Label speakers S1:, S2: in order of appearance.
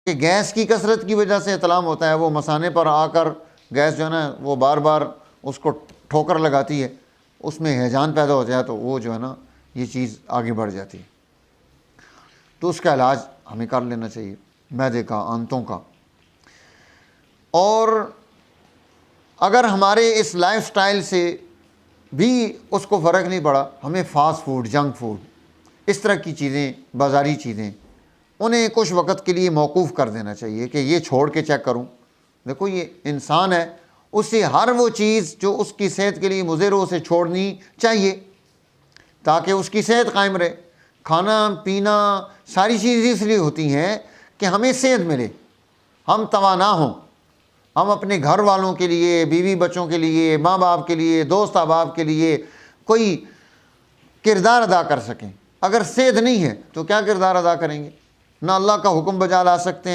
S1: कि गैस की कसरत की वजह से इतलाम होता है, वो मसाने पर आकर गैस जो है ना वो बार बार उसको ठोकर लगाती है, उसमें हैजान पैदा हो जाए तो वो जो है ना ये चीज़ आगे बढ़ जाती है। तो उसका इलाज हमें कर लेना चाहिए, मैदे का, आंतों का। और अगर हमारे इस लाइफस्टाइल से भी उसको फ़र्क नहीं पड़ा, हमें फ़ास्ट फूड, जंक फूड, इस तरह की चीज़ें, बाज़ारी चीज़ें, उन्हें कुछ वक़्त के लिए मौकूफ़ कर देना चाहिए कि ये छोड़ के चेक करूं। देखो ये इंसान है, उसे हर वो चीज़ जो उसकी सेहत के लिए मुज़िर हो उसे छोड़नी चाहिए ताकि उसकी सेहत कायम रहे। खाना पीना सारी चीज़ें इसलिए होती हैं कि हमें सेहत मिले, हम तवाना हों, हम अपने घर वालों के लिए, बीवी बच्चों के लिए, माँ बाप के लिए, दोस्त अहबाब के लिए कोई किरदार अदा कर सकें। अगर सेहत नहीं है तो क्या किरदार अदा करेंगे? ना अल्लाह का हुक्म बजा ला सकते हैं,